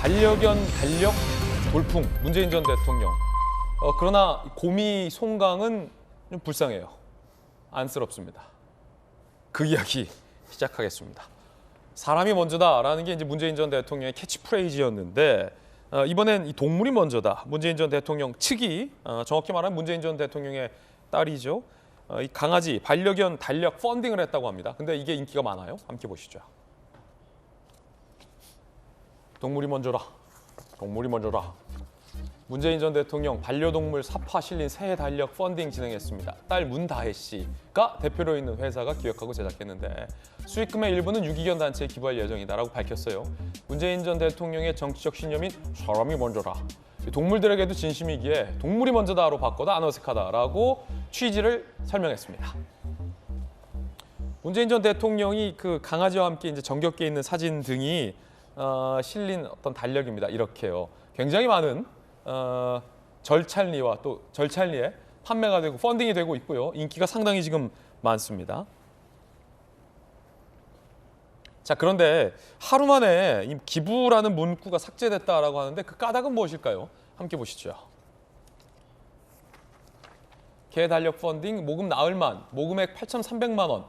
반려견 달력 돌풍 문재인 전 대통령. 그러나 곰이 송강은 좀 불쌍해요. 안쓰럽습니다. 그 이야기 시작하겠습니다. 사람이 먼저다라는 게 이제 문재인 전 대통령의 캐치프레이즈였는데 이번엔 이 동물이 먼저다. 문재인 전 대통령 측이 정확히 말하면 문재인 전 대통령의 딸이죠. 이 강아지 반려견 달력 펀딩을 했다고 합니다. 근데 이게 인기가 많아요. 함께 보시죠. 동물이 먼저라. 동물이 먼저라. 문재인 전 대통령 반려동물 사파 실린 새해 달력 펀딩 진행했습니다. 딸 문다혜 씨가 대표로 있는 회사가 기획하고 제작했는데 수익금의 일부는 유기견 단체에 기부할 예정이다라고 밝혔어요. 문재인 전 대통령의 정치적 신념인 사람이 먼저라. 동물들에게도 진심이기에 동물이 먼저다로 바꿔도 안 어색하다라고 취지를 설명했습니다. 문재인 전 대통령이 그 강아지와 함께 이제 정겹게 있는 사진 등이 실린 어떤 달력입니다. 이렇게요. 굉장히 많은 절찬리와 또 절찬리에 판매가 되고 펀딩이 되고 있고요. 인기가 상당히 지금 많습니다. 자, 그런데 하루 만에 이 기부라는 문구가 삭제됐다라고 하는데 그 까닭은 무엇일까요? 함께 보시죠. 개 달력 펀딩 모금 나흘만 모금액 8,300만 원.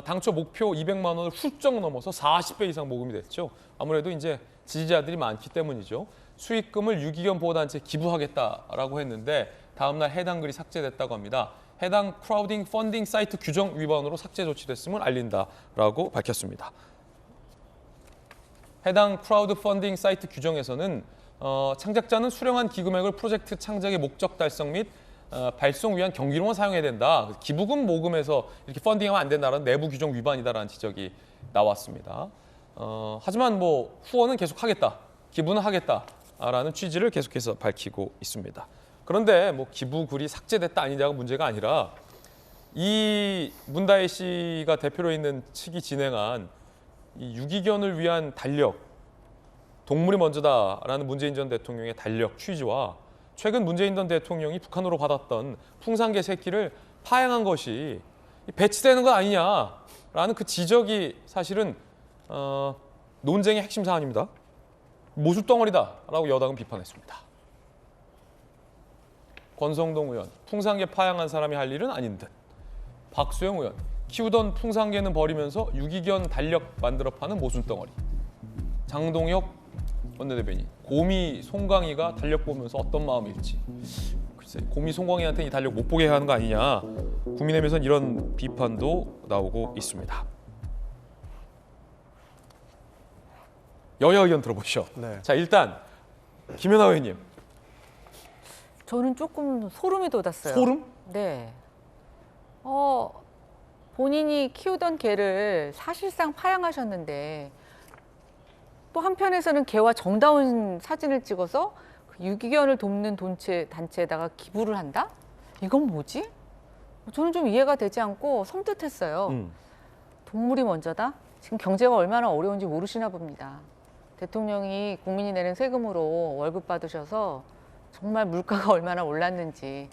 당초 목표 200만 원을 훌쩍 넘어서 40배 이상 모금이 됐죠. 아무래도 이제 지지자들이 많기 때문이죠. 수익금을 유기견 보호단체에 기부하겠다라고 했는데 다음 날 해당 글이 삭제됐다고 합니다. 해당 크라우딩 펀딩 사이트 규정 위반으로 삭제 조치됐음을 알린다라고 밝혔습니다. 해당 크라우드 펀딩 사이트 규정에서는 창작자는 수령한 기금액을 프로젝트 창작의 목적 달성 및 발송 위한 경비로만 사용해야 된다. 기부금 모금에서 이렇게 펀딩하면 안 된다는 내부 규정 위반이다라는 지적이 나왔습니다. 하지만 뭐 후원은 계속하겠다, 기부는 하겠다라는 취지를 계속해서 밝히고 있습니다. 그런데 뭐 기부 글이 삭제됐다 아니냐가 문제가 아니라 이 문다혜 씨가 대표로 있는 측이 진행한 이 유기견을 위한 달력, 동물이 먼저다라는 문재인 전 대통령의 달력 취지와 최근 문재인 전 대통령이 북한으로 받았던 풍산개 새끼를 파양한 것이 배치되는 것 아니냐라는 그 지적이 사실은 논쟁의 핵심 사안입니다. 모술덩어리다라고 여당은 비판했습니다. 권성동 의원, 풍산개 파양한 사람이 할 일은 아닌 듯. 박수영 의원, 키우던 풍산개는 버리면서 유기견 달력 만들어 파는 모순덩어리. 장동혁 원내대변인, 곰이 송강이가 달력 보면서 어떤 마음일지. 글쎄, 곰이 송강이한테 이 달력 못 보게 하는 거 아니냐. 국민의힘에서는 이런 비판도 나오고 있습니다. 여야 의견 들어보시죠. 네. 자, 일단 김연아 의원님. 저는 조금 소름이 돋았어요. 소름? 네. 본인이 키우던 개를 사실상 파양하셨는데 또 한편에서는 개와 정다운 사진을 찍어서 그 유기견을 돕는 단체에다가 기부를 한다? 이건 뭐지? 저는 좀 이해가 되지 않고 섬뜩했어요. 동물이 먼저다? 지금 경제가 얼마나 어려운지 모르시나 봅니다. 대통령이 국민이 내는 세금으로 월급 받으셔서 정말 물가가 얼마나 올랐는지,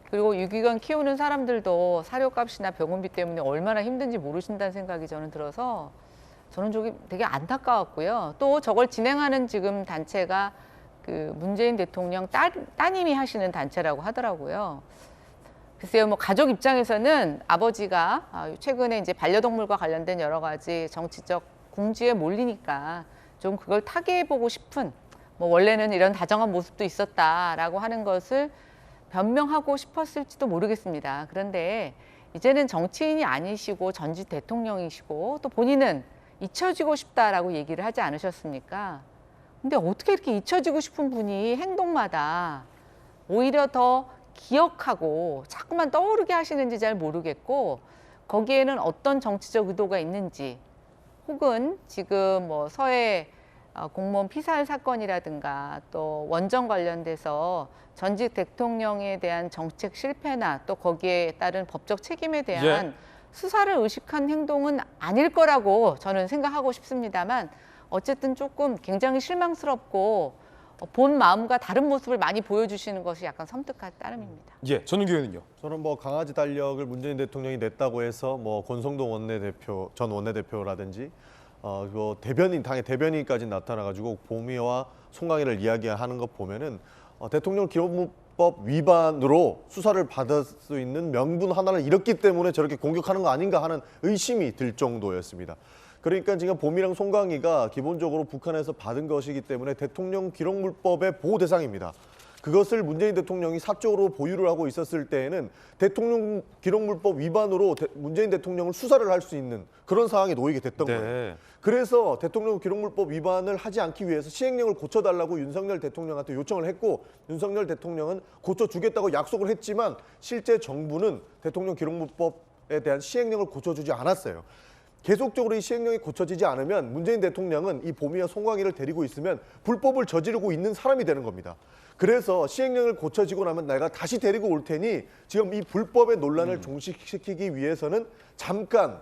그리고 유기견 키우는 사람들도 사료값이나 병원비 때문에 얼마나 힘든지 모르신다는 생각이 저는 들어서 저는 저기 되게 안타까웠고요. 또 저걸 진행하는 지금 단체가 그 문재인 대통령 따님이 하시는 단체라고 하더라고요. 글쎄요, 뭐 가족 입장에서는 아버지가 최근에 이제 반려동물과 관련된 여러 가지 정치적 궁지에 몰리니까 좀 그걸 타개해보고 싶은, 뭐 원래는 이런 다정한 모습도 있었다라고 하는 것을 변명하고 싶었을지도 모르겠습니다. 그런데 이제는 정치인이 아니시고 전직 대통령이시고 또 본인은 잊혀지고 싶다라고 얘기를 하지 않으셨습니까? 근데 어떻게 이렇게 잊혀지고 싶은 분이 행동마다 오히려 더 기억하고 자꾸만 떠오르게 하시는지 잘 모르겠고, 거기에는 어떤 정치적 의도가 있는지, 혹은 지금 뭐 서해 공무원 피살 사건이라든가 또 원전 관련돼서 전직 대통령에 대한 정책 실패나 또 거기에 따른 법적 책임에 대한 수사를 의식한 행동은 아닐 거라고 저는 생각하고 싶습니다만, 어쨌든 조금 굉장히 실망스럽고 본 마음과 다른 모습을 많이 보여주시는 것이 약간 섬뜩할 따름입니다. 예, 전은기 의원은요. 저는 뭐 강아지 달력을 문재인 대통령이 냈다고 해서 뭐 권성동 전 원내대표라든지 그 대변인 당의 대변인까지 나타나가지고 보미와 송강이를 이야기하는 것 보면은 대통령 기록법 위반으로 수사를 받을 수 있는 명분 하나를 잃었기 때문에 저렇게 공격하는 거 아닌가 하는 의심이 들 정도였습니다. 그러니까 지금 보미랑 송강이가 기본적으로 북한에서 받은 것이기 때문에 대통령 기록물법의 보호 대상입니다. 그것을 문재인 대통령이 사적으로 보유를 하고 있었을 때에는 대통령 기록물법 위반으로 문재인 대통령을 수사를 할 수 있는 그런 상황에 놓이게 됐던 거예요. 그래서 대통령 기록물법 위반을 하지 않기 위해서 시행령을 고쳐달라고 윤석열 대통령한테 요청을 했고 윤석열 대통령은 고쳐주겠다고 약속을 했지만 실제 정부는 대통령 기록물법에 대한 시행령을 고쳐주지 않았어요. 계속적으로 이 시행령이 고쳐지지 않으면 문재인 대통령은 이 보미와 송강이를 데리고 있으면 불법을 저지르고 있는 사람이 되는 겁니다. 그래서 시행령을 고쳐지고 나면 내가 다시 데리고 올 테니 지금 이 불법의 논란을 종식시키기 위해서는 잠깐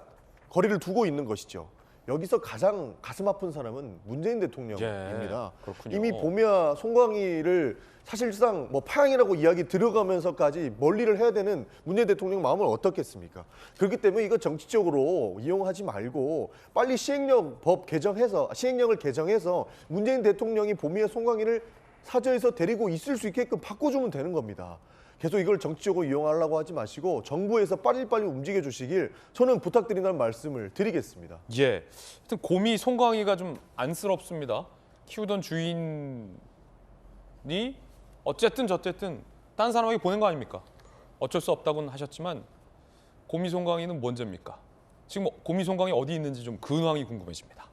거리를 두고 있는 것이죠. 여기서 가장 가슴 아픈 사람은 문재인 대통령입니다. 그렇군요. 이미 보미와 송강이를 사실상 뭐 파양이라고 이야기 들어가면서까지 멀리를 해야 되는 문재인 대통령 마음을 어떻겠습니까? 그렇기 때문에 이거 정치적으로 이용하지 말고 빨리 시행령을 개정해서 문재인 대통령이 보미와 송강이를 사저에서 데리고 있을 수 있게끔 바꿔주면 되는 겁니다. 계속 이걸 정치적으로 이용하려고 하지 마시고 정부에서 빨리빨리 움직여 주시길 저는 부탁드린다는 말씀을 드리겠습니다. 예. 하여튼 곰이 송강이가 좀 안쓰럽습니다. 키우던 주인이 어쨌든 저쨌든 딴 사람에게 보낸 거 아닙니까? 어쩔 수 없다고는 하셨지만 곰이 송강이는 뭔 죄입니까? 지금 곰이 송강이 어디 있는지 좀 근황이 궁금해집니다.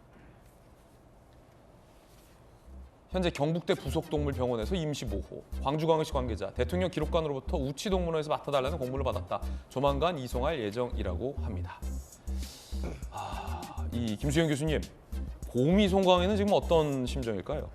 현재 경북대 부속동물병원에서 임시보호, 광주광역시 관계자, 대통령 기록관으로부터 우치동물원에서 맡아달라는 공문을 받았다. 조만간 이송할 예정이라고 합니다. 이 김수영 교수님, 곰이 송강이는 지금 어떤 심정일까요?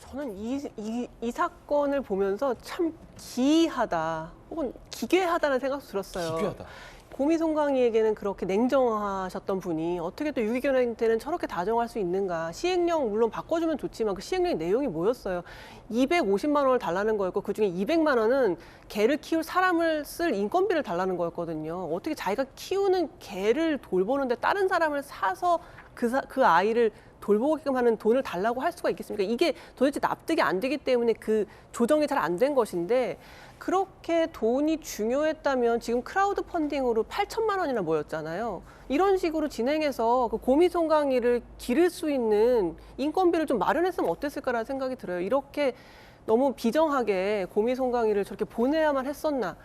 저는 이 사건을 보면서 참 기이하다 혹은 기괴하다는 생각도 들었어요. 기괴하다. 곰이 송강이에게는 그렇게 냉정하셨던 분이 어떻게 또 유기견한테는 저렇게 다정할 수 있는가. 시행령 물론 바꿔주면 좋지만 그 시행령의 내용이 뭐였어요. 250만 원을 달라는 거였고 그중에 200만 원은 개를 키울 사람을 쓸 인건비를 달라는 거였거든요. 어떻게 자기가 키우는 개를 돌보는데 다른 사람을 사서 그 아이를 돌보게끔 하는 돈을 달라고 할 수가 있겠습니까? 이게 도대체 납득이 안 되기 때문에 그 조정이 잘 안 된 것인데 그렇게 돈이 중요했다면 지금 크라우드 펀딩으로 8천만 원이나 모였잖아요. 이런 식으로 진행해서 그 곰이 송강이를 기를 수 있는 인건비를 좀 마련했으면 어땠을까라는 생각이 들어요. 이렇게 너무 비정하게 곰이 송강이를 저렇게 보내야만 했었나.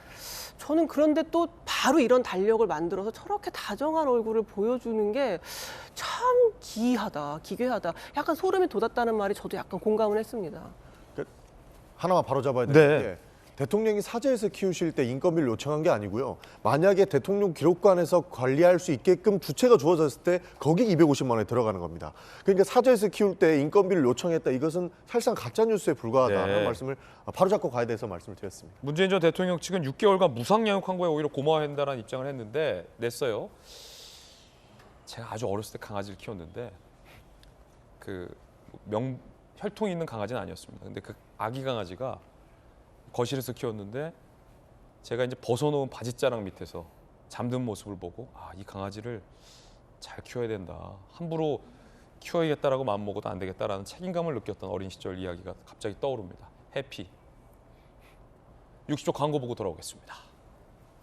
저는 그런데 또 바로 이런 달력을 만들어서 저렇게 다정한 얼굴을 보여주는 게 참 기이하다, 기괴하다. 약간 소름이 돋았다는 말이 저도 약간 공감을 했습니다. 하나만 바로 잡아야 네. 되는데 대통령이 사저에서 키우실 때 인건비를 요청한 게 아니고요. 만약에 대통령 기록관에서 관리할 수 있게끔 주체가 주어졌을 때 거기 250만 원이 들어가는 겁니다. 그러니까 사저에서 키울 때 인건비를 요청했다. 이것은 사실상 가짜뉴스에 불과하다는 네. 말씀을 바로 잡고 가야 돼서 말씀을 드렸습니다. 문재인 전 대통령 측은 6개월간 무상양육 광고에 오히려 고마워한다는 입장을 냈어요. 제가 아주 어렸을 때 강아지를 키웠는데 혈통이 있는 강아지는 아니었습니다. 근데 그 아기 강아지가 거실에서 키웠는데 제가 이제 벗어놓은 바지자락 밑에서 잠든 모습을 보고 이 강아지를 잘 키워야 된다. 함부로 키워야겠다라고 마음먹어도 안 되겠다라는 책임감을 느꼈던 어린 시절 이야기가 갑자기 떠오릅니다. 해피. 60초 광고 보고 돌아오겠습니다.